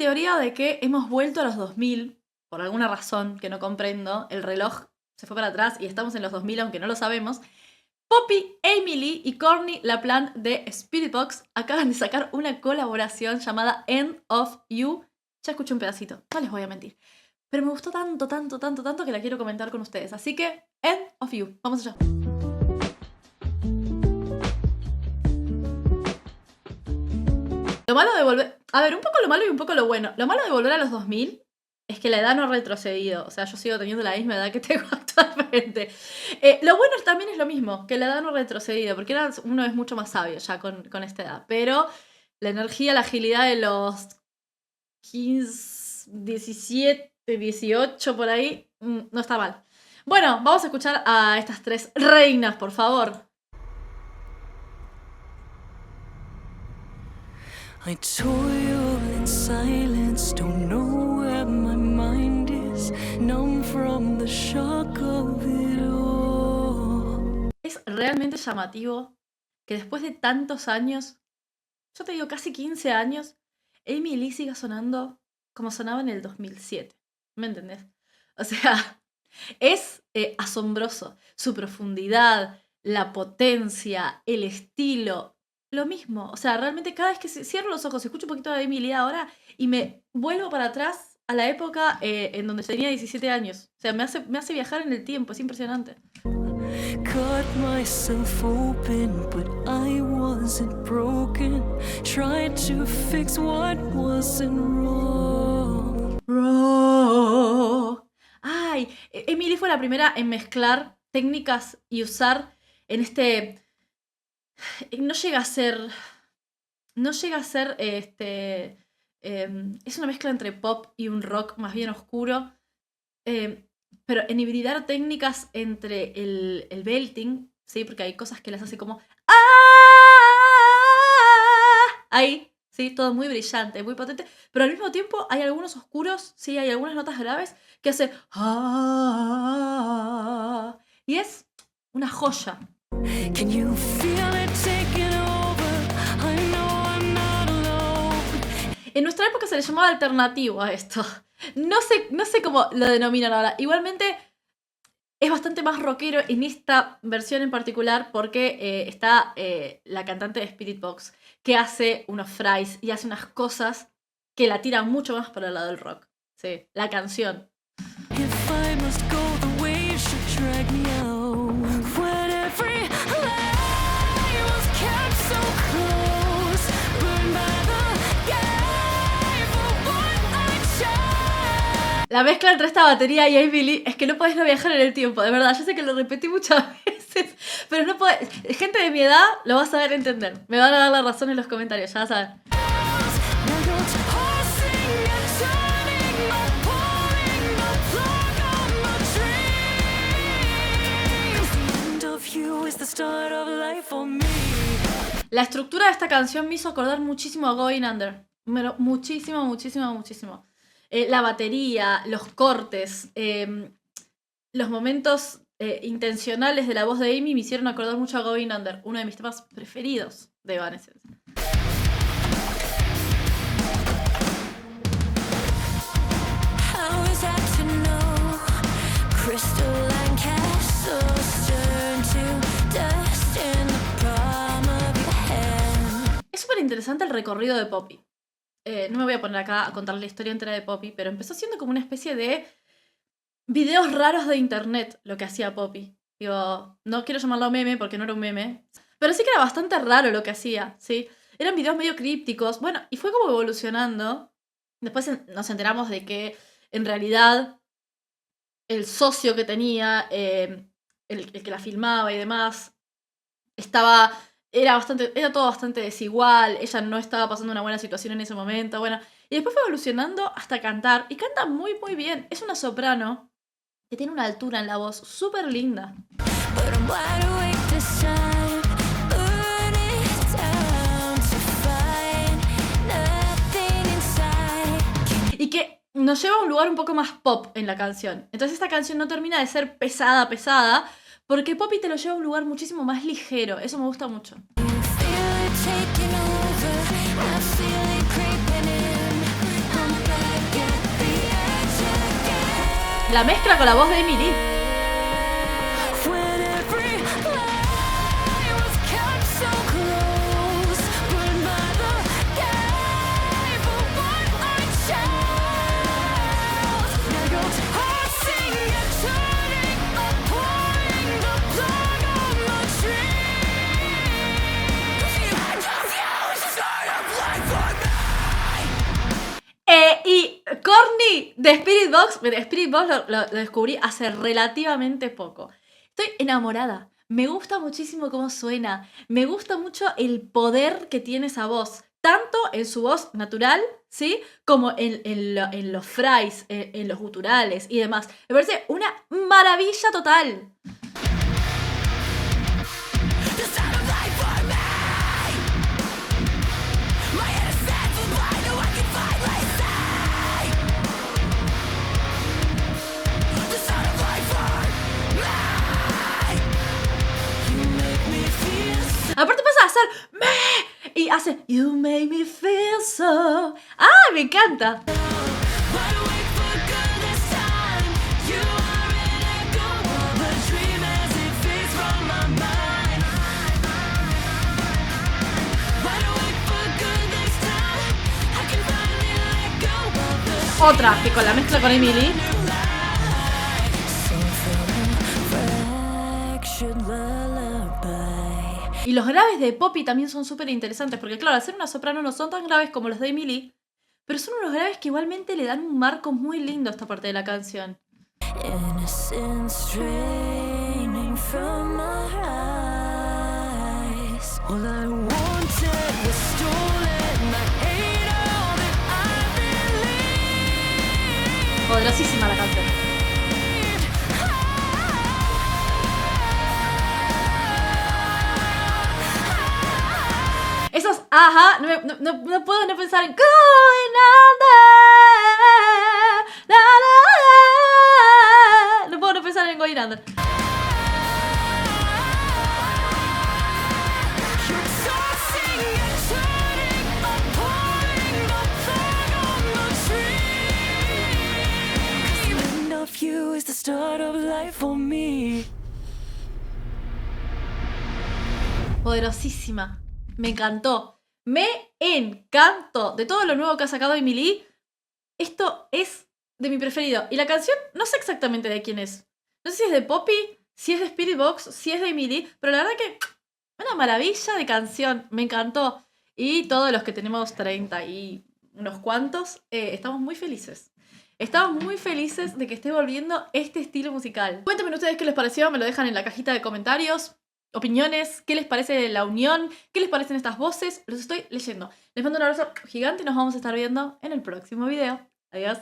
teoría de que hemos vuelto a los 2000, por alguna razón que no comprendo, el reloj se fue para atrás y estamos en los 2000 aunque no lo sabemos. Poppy, Amy Lee y Courtney LaPlante de Spirit Box acaban de sacar una colaboración llamada End of You. Ya escuché un pedacito, no les voy a mentir. Pero me gustó tanto que la quiero comentar con ustedes. Así que, End of You. Vamos allá. Lo malo de volver... A ver, un poco lo malo y un poco lo bueno. Lo malo de volver a los 2000 es que la edad no ha retrocedido. O sea, yo sigo teniendo la misma edad que tengo actualmente. Lo bueno también es lo mismo, que la edad no ha retrocedido, porque uno es mucho más sabio ya con esta edad. Pero la energía, la agilidad de los 15, 17, 18 por ahí, no está mal. Bueno, vamos a escuchar a estas tres reinas, por favor. I toil in silence, don't know where my mind is, numb from the shock of it all. Es realmente llamativo que después de tantos años, yo te digo casi 15 años, Amy Lee siga sonando como sonaba en el 2007. ¿Me entendés? O sea, es asombroso. Su profundidad, la potencia, el estilo... Lo mismo, o sea, realmente cada vez que cierro los ojos, escucho un poquito de Amy Lee ahora y me vuelvo para atrás a la época en donde tenía 17 años. O sea, me hace viajar en el tiempo, es impresionante. Cut myself open, but I wasn't broken. Tried to fix what wasn't wrong. Ay, Amy Lee fue la primera en mezclar técnicas y usar en este... No llega a ser, es una mezcla entre pop y un rock más bien oscuro, pero en hibridar técnicas entre el belting, ¿sí? Porque hay cosas que las hace como ¡ah! Ahí, ¿sí? Todo muy brillante, muy potente, pero al mismo tiempo hay algunos oscuros, ¿sí? Hay algunas notas graves que hace ¡ah! Y es una joya. Can you feel it taking over? I know I'm not alone. En nuestra época se le llamaba alternativo a esto. No sé cómo lo denominan ahora. Igualmente es bastante más rockero en esta versión en particular porque está la cantante de Spirit Box que hace unos fries y hace unas cosas que la tiran mucho más para el lado del rock. Sí, la canción. If I must go the way you should drag me out. When every lie was kept so close, burned by the gate for what I chose. La mezcla entre esta batería y Amy Lee es que no podés no viajar en el tiempo, de verdad. Yo sé que lo repetí muchas veces, pero no podés. Gente de mi edad lo va a saber entender. Me van a dar la razón en los comentarios, ya vas a ver. Now you're tossing and turning, no pulling, no plug on my dreams. The end of you is the start of life for me. La estructura de esta canción me hizo acordar muchísimo a Going Under. Pero muchísimo. La batería, los cortes, los momentos intencionales de la voz de Amy me hicieron acordar mucho a Going Under, uno de mis temas preferidos de Evanescence. How is that to know? Crystalline castles turn to dust in the palm of your hand. Es súper interesante el recorrido de Poppy. No me voy a poner acá a contar la historia entera de Poppy, pero empezó siendo como una especie de videos raros de internet lo que hacía Poppy. Digo, no quiero llamarlo meme porque no era un meme, pero sí que era bastante raro lo que hacía, ¿sí? Eran videos medio crípticos, bueno, y fue como evolucionando. Después nos enteramos de que en realidad el socio que tenía, el que la filmaba y demás, era todo bastante desigual, ella no estaba pasando una buena situación en ese momento, bueno, y después fue evolucionando hasta cantar, y canta muy bien, es una soprano que tiene una altura en la voz súper linda. But I'm wide awake this time, burning down to find nothing inside. Y que nos lleva a un lugar un poco más pop en la canción. Entonces esta canción no termina de ser pesada, porque Poppy te lo lleva a un lugar muchísimo más ligero. Eso me gusta mucho. You feel it taking over, I feel it creeping in. I'm La mezcla con la voz de Emily. When every lie was kept so close, burned by the gate for what I chose. Now your heart singing, turning, pouring the blood on the tree. I just use the start of life for me. Y Courtney de Spirit Box lo descubrí hace relativamente poco. Estoy enamorada. Me gusta muchísimo cómo suena. Me gusta mucho el poder que tiene esa voz. Tanto en su voz natural, ¿sí? Como en los fries, en los guturales y demás. Me parece una maravilla total. The start of life for me. My innocence is blind, no one can finally see. The start of life for me. You make me feel so. Aparte pasa a hacer me y hace You make me feel so. ¡Ah! Me encanta. Wide awake for good this time. You are an echo of a dream as it fades from my mind. Wide awake for good this time. I can finally let go of the Otra que con la mezcla con Emily. fractured lullaby. Y los graves de Poppy también son súper interesantes, porque claro, al ser una soprano no son tan graves como los de Emily, pero son unos graves que igualmente le dan un marco muy lindo a esta parte de la canción. Innocence draining from my eyes. All I wanted was stolen. I hate all that I Poderosísima la canción. believed. Esos ajá, no puedo no pensar en Going Under. La, la, la. No puedo no pensar en Going Under. You're tossing and turning, pouring the blood on the tree. 'Cause the end of you is the start of life for me. Poderosísima. Me encantó. Me encantó. De todo lo nuevo que ha sacado Emily, esto es de mi preferido. Y la canción, no sé exactamente de quién es. No sé si es de Poppy, si es de Spirit Box, si es de Emily, pero la verdad que una maravilla de canción. Me encantó. Y todos los que tenemos 30 y unos cuantos, estamos muy felices. Estamos muy felices de que esté volviendo este estilo musical. Cuéntenme ustedes qué les pareció, me lo dejan en la cajita de comentarios. Opiniones, qué les parece la unión, qué les parecen estas voces, los estoy leyendo. Les mando un abrazo gigante y nos vamos a estar viendo en el próximo video. Adiós.